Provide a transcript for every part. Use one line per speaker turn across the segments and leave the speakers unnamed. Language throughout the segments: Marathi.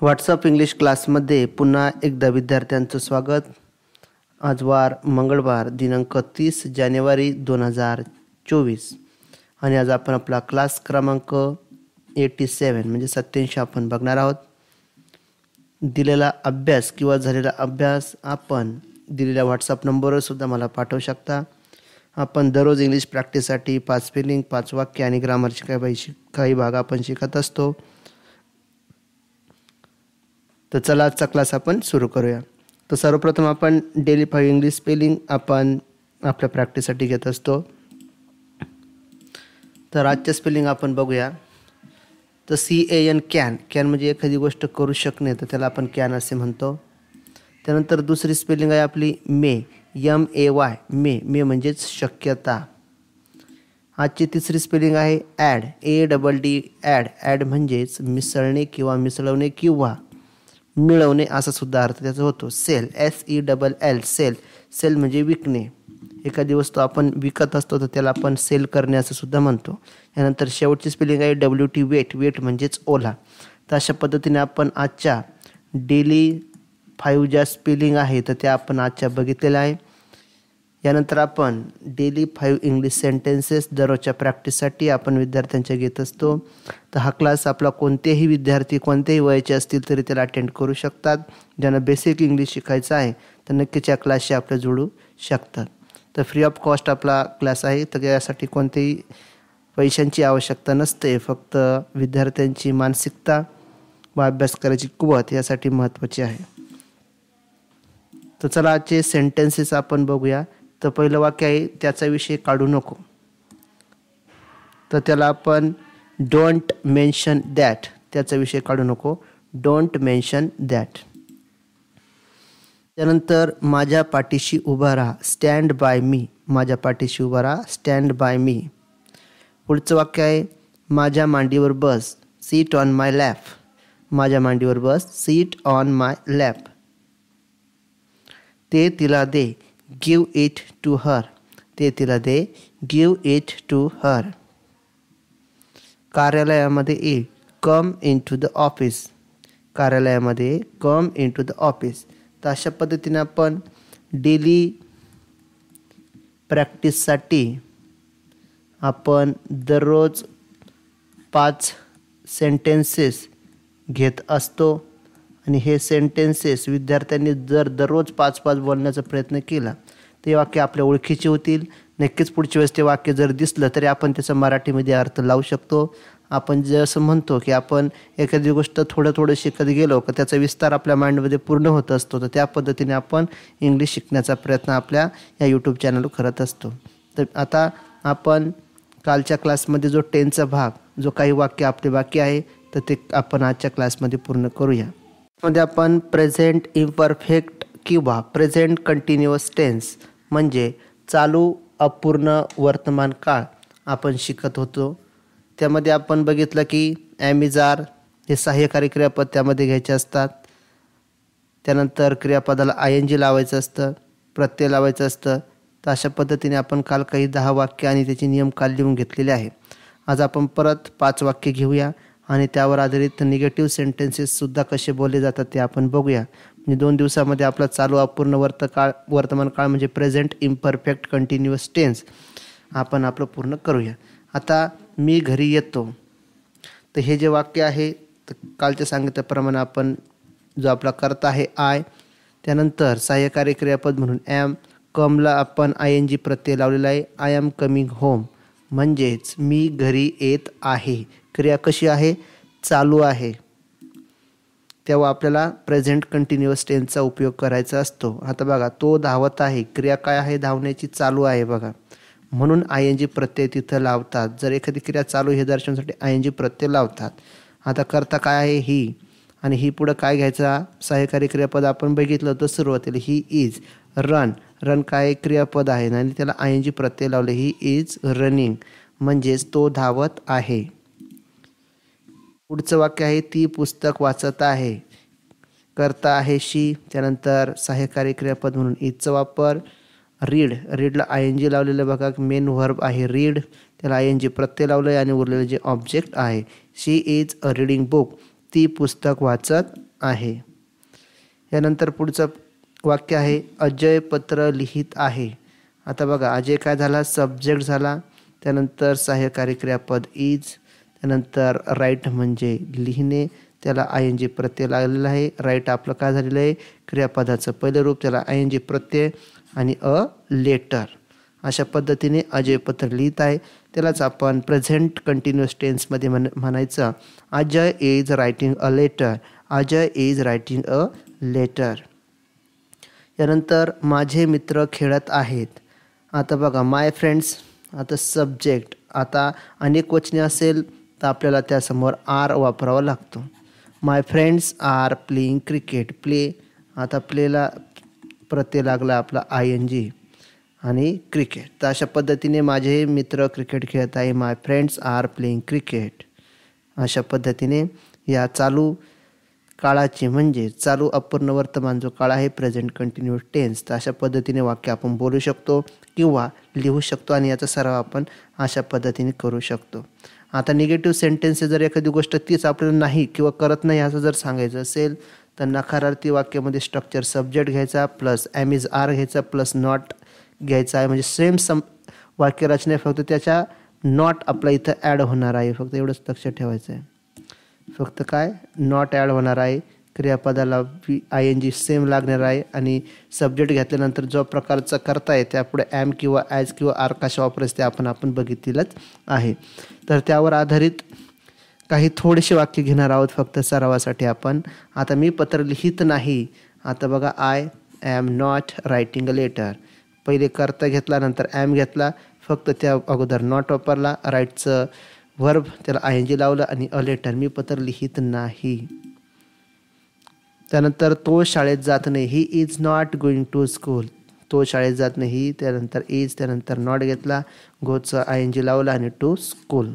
व्हॉट्सअप इंग्लिश क्लासमध्ये पुन्हा एकदा विद्यार्थ्यांचं स्वागत. आज वार मंगळवार दिनांक 30 जानेवारी 2024 आणि आज आपण आपला क्लास क्रमांक 87 म्हणजे 87 आपण बघणार आहोत. दिलेला अभ्यास किंवा झालेला अभ्यास आपण दिलेल्या व्हॉट्सअप नंबरवर सुद्धा मला पाठवू शकता. आपण दररोज इंग्लिश प्रॅक्टिससाठी 5 स्पेलिंग 5 वाक्य आणि ग्रामरचे काही भाग आपण शिकत असतो. तर चला आजचा क्लास आपण सुरू करूया. तर सर्वप्रथम आपण डेली 5 इंग्लिश स्पेलिंग आपण आपल्या प्रॅक्टिससाठी घेत असतो. तर आजचे स्पेलिंग आपण बघूया. तर CAN कॅन म्हणजे एखादी गोष्ट करू शकणे, तर त्याला आपण कॅन असे म्हणतो. त्यानंतर दुसरी स्पेलिंग आहे आपली मे, MAY मे म्हणजेच शक्यता. आजची तिसरी स्पेलिंग आहे ॲड, ADD ॲड म्हणजेच मिसळणे किंवा मिसळवणे किंवा मिळवणे असा सुद्धा अर्थ त्याचा होतो. सेल, SELL सेल म्हणजे विकणे. एखादी वस्तू आपण विकत असतो तर त्याला आपण सेल करणे असं सुद्धा म्हणतो. यानंतर शेवटची स्पेलिंग आहे WT वेट म्हणजेच ओला. तर अशा पद्धतीने आपण आजच्या डेली 5 ज्या स्पेलिंग आहे तर त्या आपण आजच्या बघितलेल्या आहे. यानंतर आपण डेली 5 इंग्लिश सेंटेन्सेस दररोजच्या प्रॅक्टिससाठी आपण विद्यार्थ्यांच्या घेत असतो. तर हा क्लास आपला कोणतेही विद्यार्थी कोणत्याही वयाचे असतील तरी त्याला अटेंड करू शकतात. ज्यांना बेसिक इंग्लिश शिकायचं आहे तर नक्कीच या क्लासशी आपल्या जोडू शकतात. तर फ्री ऑफ कॉस्ट आपला क्लास आहे. तर यासाठी कोणतेही पैशांची आवश्यकता नसते, फक्त विद्यार्थ्यांची मानसिकता व अभ्यास करायची कुवत यासाठी महत्त्वाची आहे. तर चला आजचे सेंटेन्सेस आपण बघूया. तर पहिलं वाक्य आहे त्याचा विषय काढू नको. तर त्याला आपण डोंट मेन्शन दॅट, त्याचा विषय काढू नको, डोंट मेन्शन दॅट. त्यानंतर माझ्या पाठीशी उभा राहा, स्टँड बाय मी, माझ्या पाठीशी उभा राहा, स्टँड बाय मी. पुढचं वाक्य आहे माझ्या मांडीवर बस, सीट ऑन माय लॅप, माझ्या मांडीवर बस, सीट ऑन माय लॅप. ते तिला दे, गिव्ह इट टू हर, ते तिला दे, गिव्ह इट टू हर. कार्यालयामध्ये ये, कम इन टू द ऑफिस, कार्यालयामध्ये कम इन टू द ऑफिस. तर अशा पद्धतीने आपण डेली प्रॅक्टिससाठी आपण दररोज 5 सेंटेन्सेस घेत असतो आणि हे सेंटेन्सेस विद्यार्थ्यांनी जर दररोज 5-5 बोलण्याचा प्रयत्न केला ते वाक्य आपल्या ओळखीचे होतील. नक्कीच पुढच्या वेळेस ते वाक्य जर दिसलं तरी आपण त्याचा मराठीमध्ये अर्थ लावू शकतो. आपण जसं म्हणतो की आपण एखादी गोष्ट थोडं शिकत गेलो की त्याचा विस्तार आपल्या माइंडमध्ये पूर्ण होत असतो. तर त्या पद्धतीने आपण इंग्लिश शिकण्याचा प्रयत्न आपल्या या यूट्यूब चॅनलवर करत असतो. तर आता आपण कालच्या क्लासमध्ये जो 10चा भाग, जो काही वाक्य आपले बाकी आहे तर ते आपण आजच्या क्लासमध्ये पूर्ण करूया. मध्ये आपण प्रेझेंट इम्परफेक्ट किंवा प्रेझेंट कंटिन्युअस टेन्स म्हणजे चालू अपूर्ण वर्तमान काळ आपण शिकत होतो. त्यामध्ये आपण बघितलं की ॲमिजार हे सहाय्यकारी क्रियापद त्यामध्ये घ्यायचे असतात. त्यानंतर क्रियापदाला ING लावायचं असतं, प्रत्यय लावायचं असतं. तर अशा पद्धतीने आपण काल काही 10 वाक्य आणि त्याचे नियम काल लिहून घेतलेले आहे. आज आपण परत 5 वाक्य घेऊया आणि त्यावर आधारित निगेटिव्ह सेंटेन्सेससुद्धा कसे बोलले जातात ते आपण बघूया. म्हणजे 2 दिवसामध्ये आपला चालू अपूर्ण वर्तमान काळ म्हणजे प्रेझेंट इम्परफेक्ट कंटिन्युअस टेन्स आपण आपलं पूर्ण करूया. आता मी घरी येतो, तर हे जे वाक्य आहे तर कालच्या सांगितल्याप्रमाणे आपण जो आपला कर्ता आहे आय, त्यानंतर सहाय्यकारी क्रियापद म्हणून ॲम, कमला आपण ING प्रत्यय लावलेला आहे, आय एम कमिंग होम म्हणजेच मी घरी येत आहे. क्रिया कशी आहे, चालू आहे, तेव्हा आपल्याला प्रेझेंट कंटिन्युअस टेन्सचा उपयोग करायचा असतो. आता बघा तो धावत आहे, क्रिया काय आहे, धावण्याची चालू आहे बघा, म्हणून ING प्रत्यय तिथं लावतात. जर एखादी क्रिया चालू हे दर्शवण्यासाठी ING प्रत्यय लावतात. आता करता काय आहे, ही, आणि ही पुढं काय घ्यायचा, सहाय्यकारी क्रियापद आपण बघितलं तर सुरुवातीला ही इज, रन काय क्रियापद आहे आणि त्याला ING प्रत्यय लावले, ही इज रनिंग म्हणजेच तो धावत आहे. पुढचं वाक्य आहे ती पुस्तक वाचत आहे, करता आहे शी, त्यानंतर सहाय्यकारी क्रियापद म्हणून इजचा वापर. रीडला ING लावलेलं बघा, मेन व्हर्ब आहे रीड, त्याला ING प्रत्यय लावलं आहे आणि उरलेलं जे ऑब्जेक्ट आहे शी इज अ रीडिंग बुक, ती पुस्तक वाचत आहे. यानंतर पुढचं वाक्य आहे अजय पत्र लिहित आहे. आता बघा अजय काय झाला, सब्जेक्ट झाला, त्यानंतर सहाय्यकारी क्रियापद इज, त्यानंतर राईट म्हणजे लिहिणे, त्याला ING प्रत्यय लागलेला आहे. राईट आपलं काय झालेलं आहे, क्रियापदाचं पहिलं रूप, त्याला ING प्रत्यय आणि अ लेटर. अशा पद्धतीने अजय पत्र लिहित आहे. त्यालाच आपण प्रेझेंट कंटिन्युअस टेन्समध्ये म्हणायचं Ajay is writing a letter. Ajay is writing a letter. यानंतर माझे मित्र खेळत आहेत. आता बघा माय फ्रेंड्स, आता सब्जेक्ट, आता अनेक वचने असेल तर आपल्याला त्यासमोर आर वापरावा लागतो. My friends are playing cricket. Play, आता प्लेला प्रत्यय लागला आपला ING आणि क्रिकेट. तर अशा पद्धतीने माझे मित्र क्रिकेट खेळत आहे. माय फ्रेंड्स आर प्लेइंग क्रिकेट. अशा पद्धतीने या चालू काळाची म्हणजे चालू अपूर्ण वर्तमान जो काळ आहे प्रेझेंट कंटिन्युअस टेन्स, तर अशा पद्धतीने वाक्य आपण बोलू शकतो किंवा लिहू शकतो आणि याचा सराव आपण अशा पद्धतीने करू शकतो. आता निगेटिव्ह सेंटेन्सेस जर एखादी गोष्ट तीच आपल्याला नाही किंवा करत नाही असं जर सांगायचं असेल तर नकारार्थी वाक्यामध्ये स्ट्रक्चर सब्जेक्ट घ्यायचा प्लस इज आर घ्यायचा प्लस नॉट घ्यायचा आहे. म्हणजे सेम वाक्यरचना, फक्त त्याच्या नॉट आपला इथं ॲड होणार आहे. फक्त एवढंच लक्षात ठेवायचं आहे. फक्त काय नॉट ॲड होणार आहे, क्रियापदाला ING सेम लागणार आहे आणि सब्जेक्ट घेतल्यानंतर जो प्रकारचा करताय त्यापुढे ॲम किंवा ॲज किंवा आर कशा वापरायचं ते आपण बघितलेलंच आहे. तर त्यावर आधारित काही थोडेसे वाक्य घेणार आहोत फक्त सरावासाठी आपण. आता मी पत्र लिहित नाही. आता बघा I am not writing a letter. पहिले कर्ता घेतला, नंतर ॲम घेतला, फक्त त्या अगोदर नॉट वापरला, राईटचं वर्ब त्याला ING लावलं आणि अ लेटर, मी पत्र लिहित नाही. त्यानंतर तो शाळेत जात नाही. He is not going to school. तो शाळेत जात नाही, त्यानंतर इज, त्यानंतर नॉट घेतला, गोचं ING लावलं आणि टू स्कूल.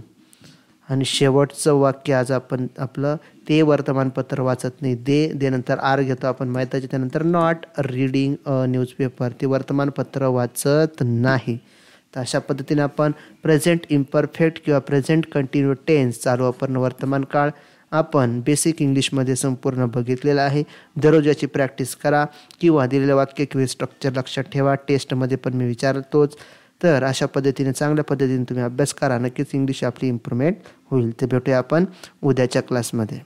आणि शेवटचं वाक्य आज आपण आपलं ते वर्तमानपत्र वाचत नाही. दे नंतर आर घेतो आपण माहितीचे, त्यानंतर नॉट रीडिंग अ न्यूजपेपर. ते वर्तमानपत्र वाचत नाही. तर अशा पद्धतीने आपण प्रेझेंट इम्परफेक्ट किंवा प्रेझेंट कंटिन्यू टेन्स चालू अपूर्ण वर्तमान काळ आपण बेसिक इंग्लिशमध्ये संपूर्ण बघितलेलं आहे. दररोज याची प्रॅक्टिस करा किंवा दिलेलं वाक्य किंवा स्ट्रक्चर लक्षात ठेवा. टेस्टमध्ये पण मी विचारतोच. तर अशा पद्धतीने चांगल्या पद्धतीने तुम्ही अभ्यास करा. नक्कीच इंग्लिश आपली इम्प्रूव्हमेंट होईल. ते भेटूया आपण उद्याच्या क्लासमध्ये.